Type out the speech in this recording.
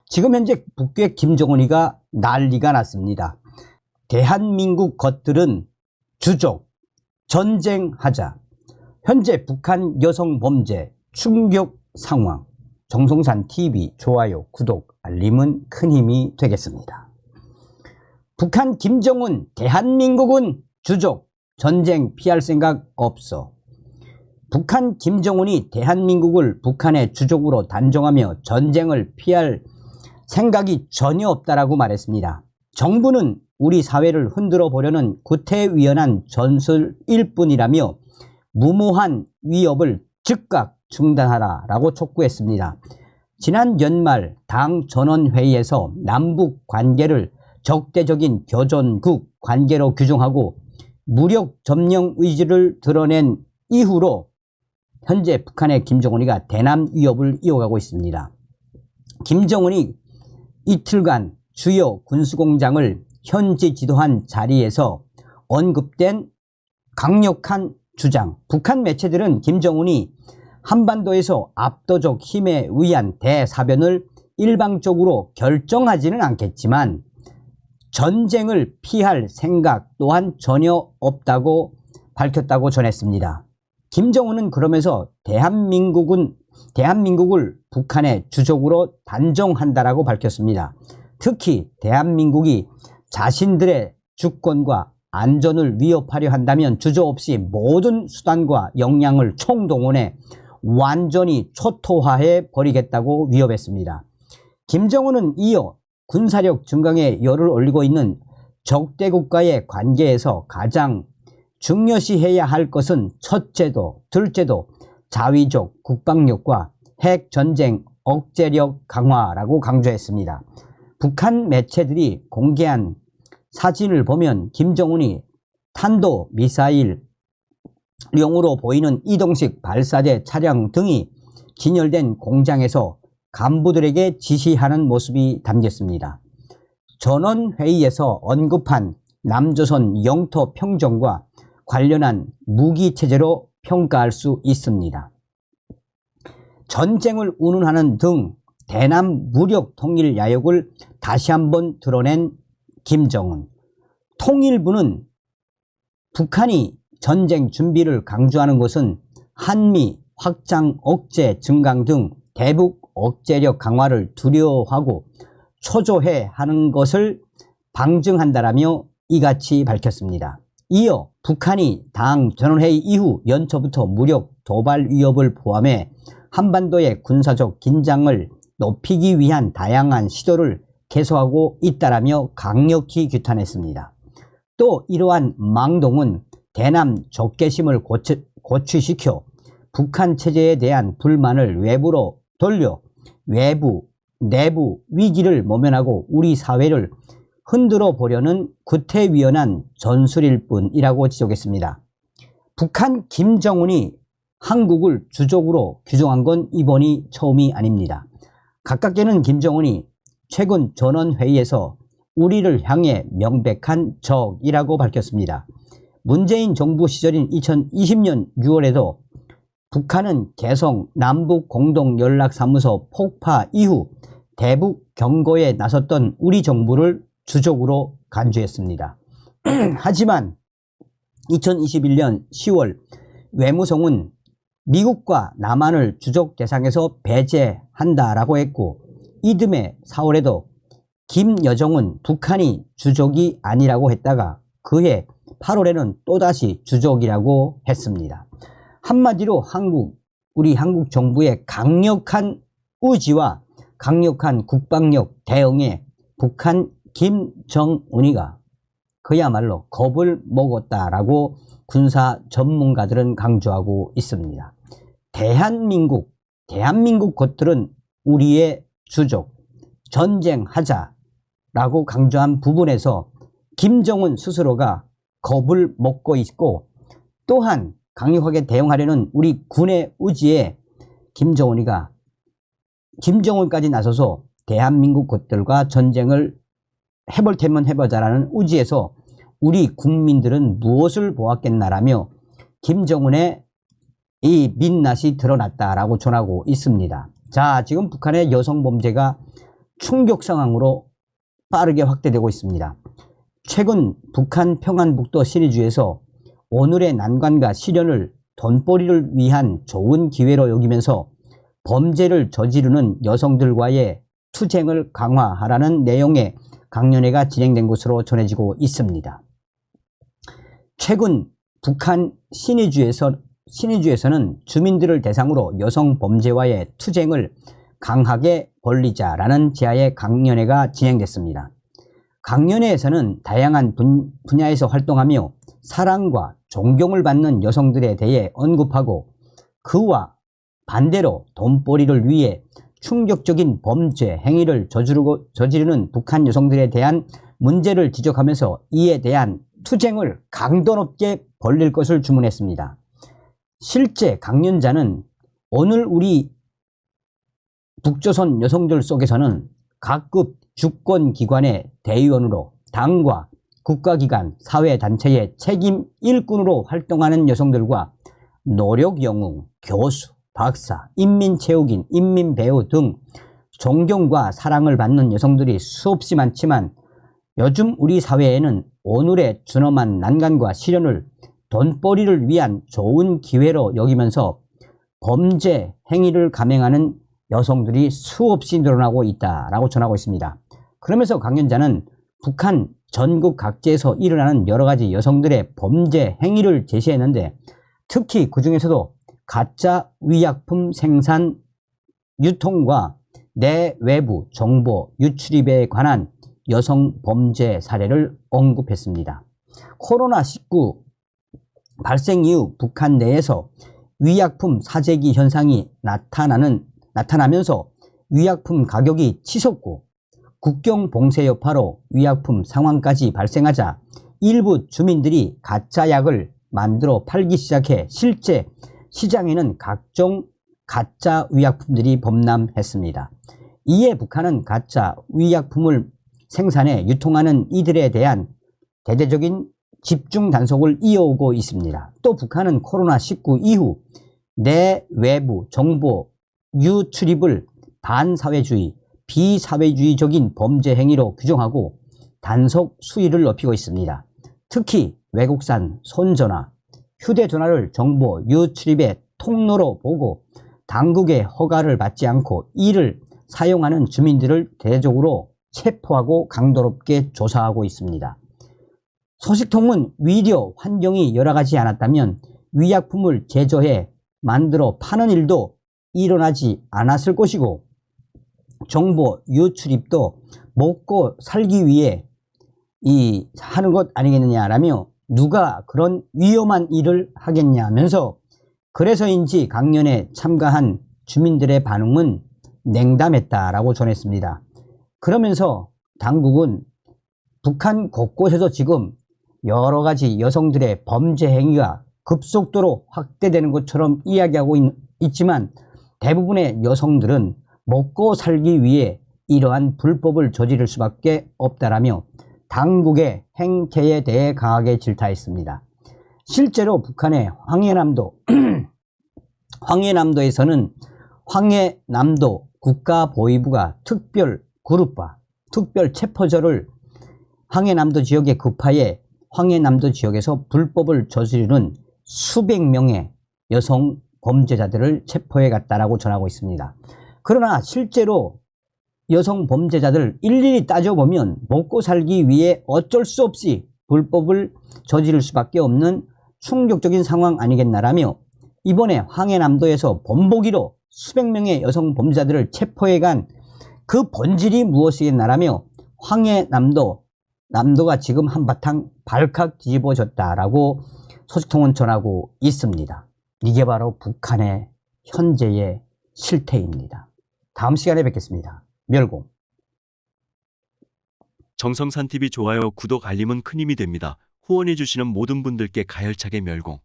지금 현재 북괴 김정은이가 난리가 났습니다. 대한민국 것들은 주족, 전쟁하자. 현재 북한 여성 범죄 충격 상황. 정성산 TV 좋아요, 구독, 알림은 큰 힘이 되겠습니다. 북한 김정은 대한민국은 주족, 전쟁 피할 생각 없어. 북한 김정은이 대한민국을 북한의 주족으로 단정하며 전쟁을 피할 생각이 전혀 없다라고 말했습니다. 정부는 우리 사회를 흔들어 보려는 구태의연한 전술일 뿐이라며 무모한 위협을 즉각 중단하라라고 촉구했습니다. 지난 연말 당 전원회의에서 남북 관계를 적대적인 교전국 관계로 규정하고 무력 점령 의지를 드러낸 이후로 현재 북한의 김정은이가 대남 위협을 이어가고 있습니다. 김정은이 이틀간 주요 군수공장을 현지 지도한 자리에서 언급된 강력한 주장. 북한 매체들은 김정은이 한반도에서 압도적 힘에 의한 대사변을 일방적으로 결정하지는 않겠지만 전쟁을 피할 생각 또한 전혀 없다고 밝혔다고 전했습니다. 김정은은 그러면서 대한민국을 북한의 주족으로 단정한다라고 밝혔습니다. 특히 대한민국이 자신들의 주권과 안전을 위협하려 한다면 주저없이 모든 수단과 역량을 총동원해 완전히 초토화해 버리겠다고 위협했습니다. 김정은은 이어 군사력 증강에 열을 올리고 있는 적대국과의 관계에서 가장 중요시해야 할 것은 첫째도 둘째도 자위적 국방력과 핵전쟁 억제력 강화라고 강조했습니다. 북한 매체들이 공개한 사진을 보면 김정은이 탄도미사일용으로 보이는 이동식 발사대 차량 등이 진열된 공장에서 간부들에게 지시하는 모습이 담겼습니다. 전원회의에서 언급한 남조선 영토 평정과 관련한 무기체제로 평가할 수 있습니다. 전쟁을 운운하는 등 대남 무력 통일 야욕을 다시 한번 드러낸 김정은. 통일부는 북한이 전쟁 준비를 강조하는 것은 한미 확장 억제 증강 등 대북 억제력 강화를 두려워하고 초조해 하는 것을 방증한다라며 이같이 밝혔습니다. 이어 북한이 당 전원회의 이후 연초부터 무력 도발 위협을 포함해 한반도의 군사적 긴장을 높이기 위한 다양한 시도를 계속하고 있다라며 강력히 규탄했습니다. 또 이러한 망동은 대남 적개심을 고취시켜 북한 체제에 대한 불만을 외부로 돌려 외부, 내부 위기를 모면하고 우리 사회를 흔들어 보려는 구태의연한 전술일 뿐이라고 지적했습니다. 북한 김정은이 한국을 주족으로 규정한 건 이번이 처음이 아닙니다. 가깝게는 김정은이 최근 전원회의에서 우리를 향해 명백한 적이라고 밝혔습니다. 문재인 정부 시절인 2020년 6월에도 북한은 개성 남북공동연락사무소 폭파 이후 대북 경고에 나섰던 우리 정부를 주족으로 간주했습니다. 하지만 2021년 10월 외무성은 미국과 남한을 주족 대상에서 배제한다라고 했고 이듬해 4월에도 김여정은 북한이 주족이 아니라고 했다가 그해 8월에는 또다시 주족이라고 했습니다. 한마디로 우리 한국 정부의 강력한 의지와 강력한 국방력 대응에 북한 김정은이가 그야말로 겁을 먹었다라고 군사 전문가들은 강조하고 있습니다. 대한민국 것들은 우리의 주족, 전쟁하자라고 강조한 부분에서 김정은 스스로가 겁을 먹고 있고 또한 강력하게 대응하려는 우리 군의 의지에 김정은까지 나서서 대한민국 것들과 전쟁을 해볼 테면 해보자라는 의지에서 우리 국민들은 무엇을 보았겠나라며 김정은의 이 민낯이 드러났다라고 전하고 있습니다. 자, 지금 북한의 여성 범죄가 충격 상황으로 빠르게 확대되고 있습니다. 최근 북한 평안북도 신의주에서 오늘의 난관과 시련을 돈벌이를 위한 좋은 기회로 여기면서 범죄를 저지르는 여성들과의 투쟁을 강화하라는 내용의 강연회가 진행된 것으로 전해지고 있습니다. 최근 북한 신의주에서는 주민들을 대상으로 여성 범죄와의 투쟁을 강하게 벌리자라는 제안의 강연회가 진행됐습니다. 강연회에서는 다양한 분야에서 활동하며 사랑과 존경을 받는 여성들에 대해 언급하고 그와 반대로 돈벌이를 위해 충격적인 범죄 행위를 저지르는 북한 여성들에 대한 문제를 지적하면서 이에 대한 투쟁을 강도 높게 벌릴 것을 주문했습니다. 실제 강연자는 오늘 우리 북조선 여성들 속에서는 각급 주권기관의 대의원으로 당과 국가기관, 사회단체의 책임 일꾼으로 활동하는 여성들과 노력영웅, 교수, 박사, 인민체육인, 인민배우 등 존경과 사랑을 받는 여성들이 수없이 많지만 요즘 우리 사회에는 오늘의 준엄한 난관과 시련을 돈벌이를 위한 좋은 기회로 여기면서 범죄 행위를 감행하는 여성들이 수없이 늘어나고 있다라고 전하고 있습니다. 그러면서 강연자는 북한 전국 각지에서 일어나는 여러 가지 여성들의 범죄 행위를 제시했는데 특히 그 중에서도 가짜 의약품 생산, 유통과 내외부 정보 유출입에 관한 여성 범죄 사례를 언급했습니다. 코로나19 발생 이후 북한 내에서 의약품 사재기 현상이 나타나면서 의약품 가격이 치솟고 국경 봉쇄 여파로 의약품 상황까지 발생하자 일부 주민들이 가짜 약을 만들어 팔기 시작해 실제 시장에는 각종 가짜 의약품들이 범람했습니다. 이에 북한은 가짜 의약품을 생산해 유통하는 이들에 대한 대대적인 집중 단속을 이어오고 있습니다. 또 북한은 코로나19 이후 내외부 정보 유출입을 반사회주의, 비사회주의적인 범죄 행위로 규정하고 단속 수위를 높이고 있습니다. 특히 외국산 손전화, 휴대전화를 정보 유출입의 통로로 보고 당국의 허가를 받지 않고 이를 사용하는 주민들을 대대적으로 체포하고 강도 높게 조사하고 있습니다. 소식통은 위려 환경이 열악하지 않았다면 의약품을 제조해 만들어 파는 일도 일어나지 않았을 것이고 정보 유출입도 먹고 살기 위해 하는 것 아니겠느냐라며 누가 그런 위험한 일을 하겠냐면서 그래서인지 강연에 참가한 주민들의 반응은 냉담했다라고 전했습니다. 그러면서 당국은 북한 곳곳에서 지금 여러 가지 여성들의 범죄 행위가 급속도로 확대되는 것처럼 이야기하고 있지만 대부분의 여성들은 먹고 살기 위해 이러한 불법을 저지를 수밖에 없다라며 당국의 행태에 대해 강하게 질타했습니다. 실제로 북한의 황해남도에서는 황해남도 국가보위부가 특별 그룹과 특별 체포조를 황해남도 지역에 급파해 황해남도 지역에서 불법을 저지르는 수백 명의 여성 범죄자들을 체포해 갔다라고 전하고 있습니다. 그러나 실제로 여성 범죄자들 일일이 따져보면 먹고 살기 위해 어쩔 수 없이 불법을 저지를 수밖에 없는 충격적인 상황 아니겠나라며 이번에 황해남도에서 본보기로 수백 명의 여성 범죄자들을 체포해 간 그 본질이 무엇이겠나라며 남도가 지금 한바탕 발칵 뒤집어졌다라고 소식통은 전하고 있습니다. 이게 바로 북한의 현재의 실태입니다. 다음 시간에 뵙겠습니다. 멸공. 정성산TV 좋아요, 구독, 알림은 큰 힘이 됩니다. 후원해주시는 모든 분들께 가열차게 멸공.